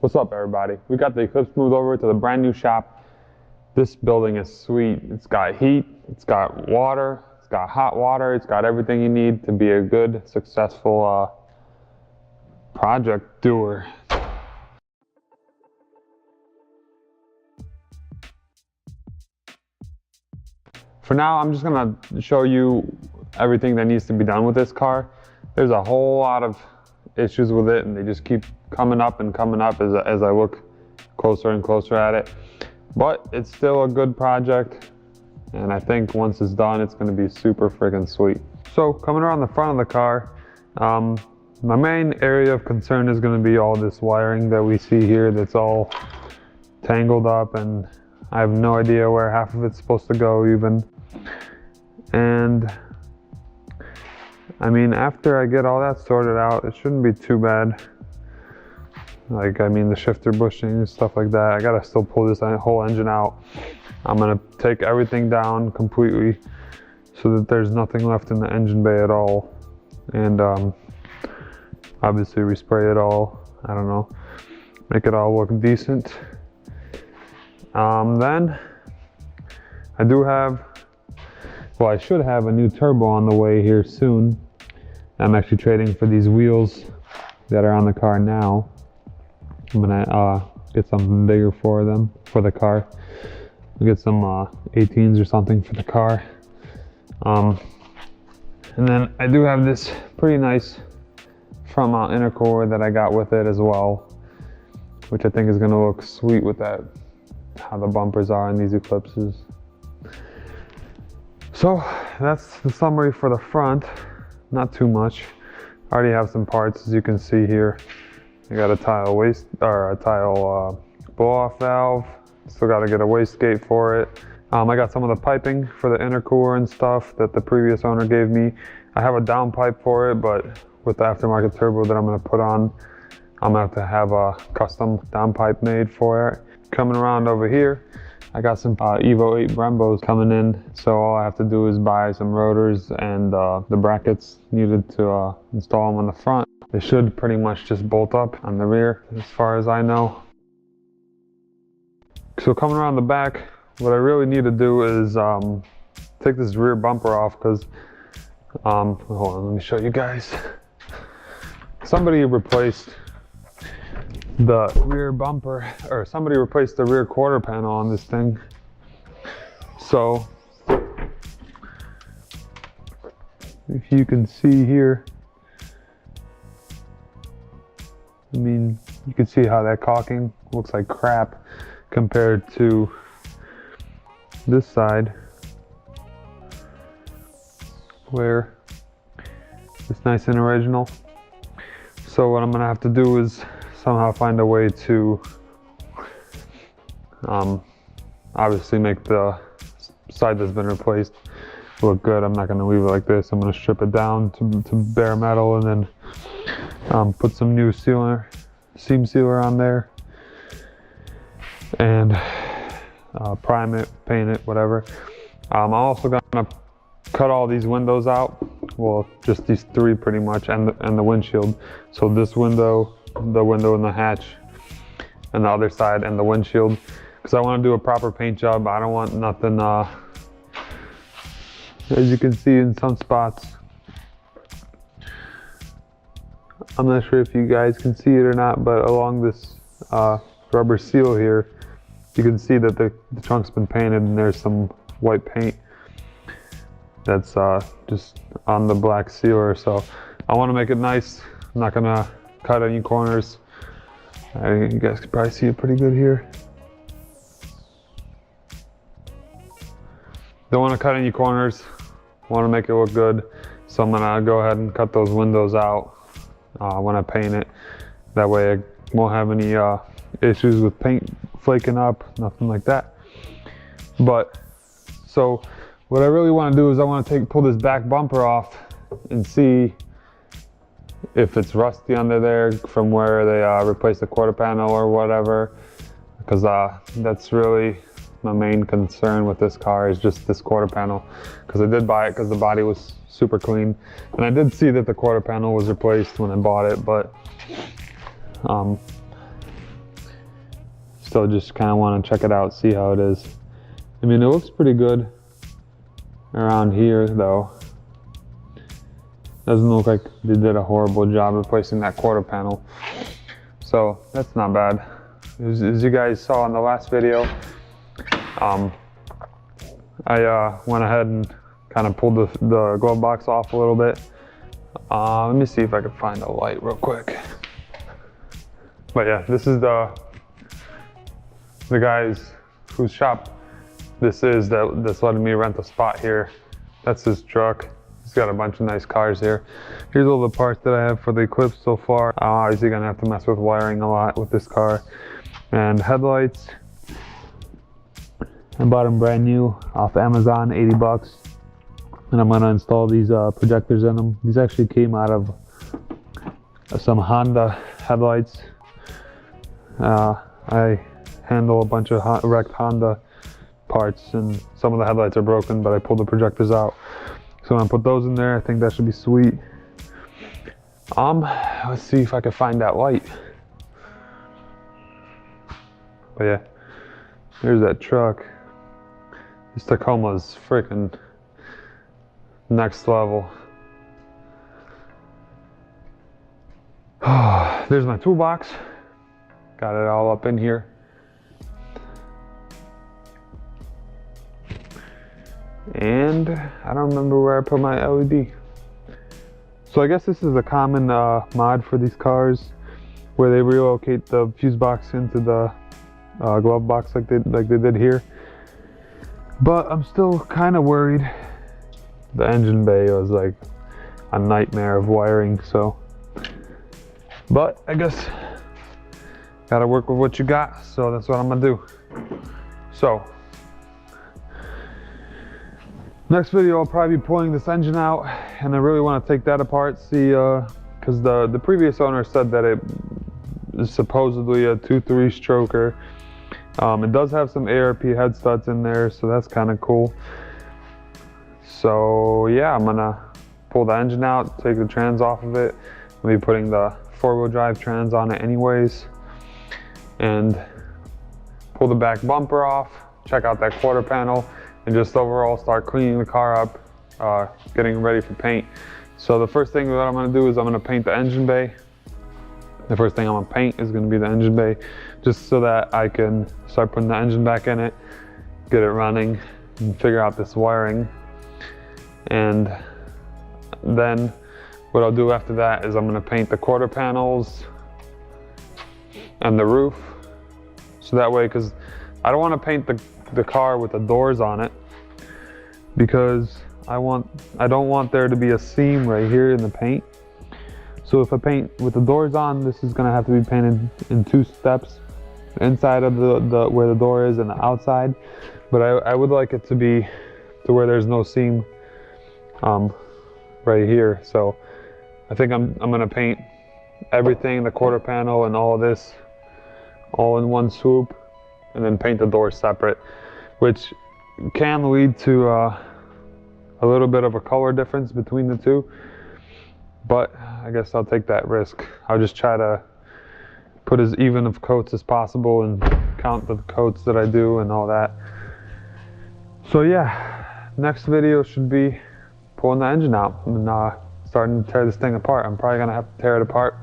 What's up, everybody? We got the Eclipse moved over to the brand new shop. This building is sweet. It's got heat, it's got water, it's got hot water, it's got everything you need to be a good, successful project doer. For now, I'm just gonna show you everything that needs to be done with this car. There's a whole lot of issues with it, and they just keep coming up as I look closer and closer at it. But it's still a good project, and I think once it's done, it's gonna be super freaking sweet. So coming around the front of the car, my main area of concern is gonna be all this wiring that we see here that's all tangled up, and I have no idea where half of it's supposed to go even. And I mean, after I get all that sorted out, it shouldn't be too bad. Like, I mean, the shifter bushing and stuff like that, I gotta still pull this whole engine out. I'm gonna take everything down completely so that there's nothing left in the engine bay at all. And obviously respray it all, I don't know, make it all look decent. Then I do have, well, I should have a new turbo on the way here soon. I'm actually trading for these wheels that are on the car now. I'm gonna get something bigger for them, for the car. I'll get some 18s or something for the car. And then I do have this pretty nice front mount intercooler that I got with it as well, which I think is gonna look sweet with that, how the bumpers are in these Eclipses. So that's the summary for the front. Not too much. I already have some parts, as you can see here. I got a tile blow-off valve. Still got to get a wastegate for it. I got some of the piping for the intercooler and stuff that the previous owner gave me. I have a down pipe for it, but with the aftermarket turbo that I'm going to put on, I'm going to have a custom down pipe made for it. Coming around over here, I got some Evo 8 Brembos coming in, so all I have to do is buy some rotors and the brackets needed to install them on the front. They should pretty much just bolt up on the rear, as far as I know. So coming around the back, what I really need to do is take this rear bumper off, because, hold on, let me show you guys. Somebody replaced the rear bumper, or somebody replaced the rear quarter panel on this thing. So if you can see here, I mean, you can see how that caulking looks like crap compared to this side, where it's nice and original. So what I'm gonna have to do is somehow find a way to obviously make the side that's been replaced look good. I'm not going to leave it like this. I'm going to strip it down to bare metal, and then put some new seam sealer on there, and prime it, paint it, whatever. I'm also going to cut all these windows out. Well, just these three pretty much, and the windshield. So this window, the window and the hatch, and the other side, and the windshield, because I want to do a proper paint job. I don't want nothing, as you can see in some spots, I'm not sure if you guys can see it or not, but along this rubber seal here, you can see that the trunk's been painted, and there's some white paint that's just on the black sealer. So I want to make it nice. I'm not gonna cut any corners. You guys can probably see it pretty good here. Don't want to cut any corners. Want to make it look good. So I'm gonna go ahead and cut those windows out when I paint it. That way I won't have any issues with paint flaking up, nothing like that. But so what I really want to do is I want to pull this back bumper off and see if it's rusty under there from where they replaced the quarter panel or whatever, because that's really my main concern with this car, is just this quarter panel, because I did buy it because the body was super clean, and I did see that the quarter panel was replaced when I bought it, but still just kind of want to check it out, see how it is. I mean, it looks pretty good around here though. Doesn't look like they did a horrible job replacing that quarter panel. So that's not bad. As you guys saw in the last video, I went ahead and kind of pulled the glove box off a little bit. Let me see if I can find a light real quick. But yeah, this is the guys whose shop this is that's letting me rent a spot here. That's his truck. He's got a bunch of nice cars here. Here's all the parts that I have for the Eclipse so far. Obviously gonna have to mess with wiring a lot with this car. And headlights. I bought them brand new off Amazon, 80 bucks. And I'm gonna install these projectors in them. These actually came out of some Honda headlights. I handle a bunch of wrecked Honda parts, and some of the headlights are broken, but I pulled the projectors out. So I'm gonna put those in there. I think that should be sweet. Let's see if I can find that light. But yeah, there's that truck. This Tacoma's freaking next level. There's my toolbox. Got it all up in here. And I don't remember where I put my LED. So I guess this is a common mod for these cars, where they relocate the fuse box into the glove box like they did here. But I'm still kind of worried. The engine bay was like a nightmare of wiring, so. But I guess gotta work with what you got, so that's what I'm gonna do. So next video I'll probably be pulling this engine out, and I really want to take that apart, see, because the previous owner said that it is supposedly a 2.3 stroker. It does have some ARP head studs in there, so that's kind of cool. So yeah, I'm gonna pull the engine out, take the trans off of it. I'll be putting the 4-wheel drive trans on it anyways, and pull the back bumper off, check out that quarter panel, and just overall start cleaning the car up, getting ready for paint. So the first thing that I'm gonna do is I'm gonna paint the engine bay. The first thing I'm gonna paint is gonna be the engine bay, just so that I can start putting the engine back in it, get it running, and figure out this wiring. And then what I'll do after that is I'm gonna paint the quarter panels and the roof. So that way, because I don't wanna paint the car with the doors on it, because I don't want there to be a seam right here in the paint. So if I paint with the doors on, this is gonna have to be painted in 2 steps, inside of the where the door is and the outside. But I would like it to be to where there's no seam right here. So I think I'm gonna paint everything, the quarter panel and all of this, all in one swoop, and then paint the doors separate, which can lead to a little bit of a color difference between the two. But I guess I'll take that risk. I'll just try to put as even of coats as possible and count the coats that I do and all that. So yeah, next video should be pulling the engine out and starting to tear this thing apart. I'm probably gonna have to tear it apart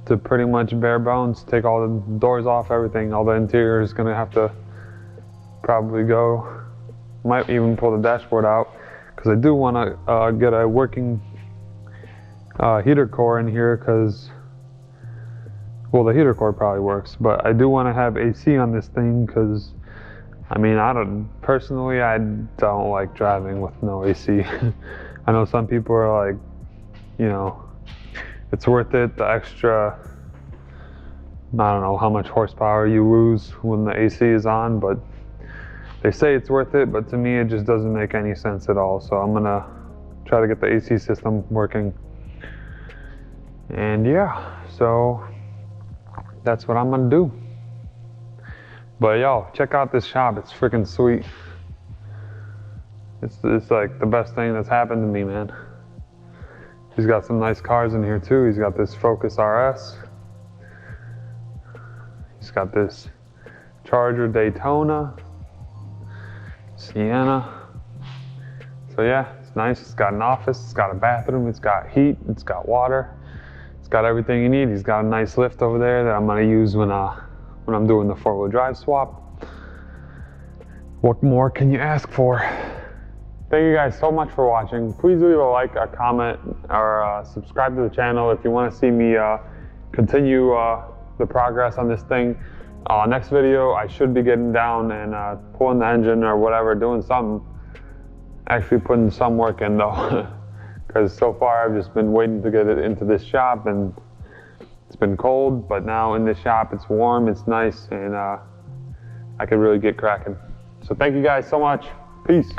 to pretty much bare bones, take all the doors off, everything. All the interior is gonna have to probably go. Might even pull the dashboard out, because I do wanna get a working heater core in here, because, well, the heater core probably works, but I do want to have AC on this thing, because I mean, personally I don't like driving with no AC. I know some people are like, you know, it's worth it, the extra, I don't know how much horsepower you lose when the AC is on, but they say it's worth it, but to me it just doesn't make any sense at all. So I'm gonna try to get the AC system working. And yeah, so that's what I'm gonna do. But y'all, check out this shop, it's freaking sweet. It's like the best thing that's happened to me, man. He's got some nice cars in here too. He's got this Focus RS. He's got this Charger Daytona, Sienna. So yeah, it's nice. It's got an office, it's got a bathroom, it's got heat, it's got water, it's got everything you need. He's got a nice lift over there that I'm gonna use when I'm doing the 4-wheel drive swap. What more can you ask for? Thank you guys so much for watching. Please leave a like, a comment, or subscribe to the channel if you want to see me continue the progress on this thing. Next video, I should be getting down and pulling the engine or whatever, doing something. Actually putting some work in though, because so far I've just been waiting to get it into this shop, and it's been cold, but now in this shop it's warm, it's nice, and I can really get cracking. So thank you guys so much. Peace.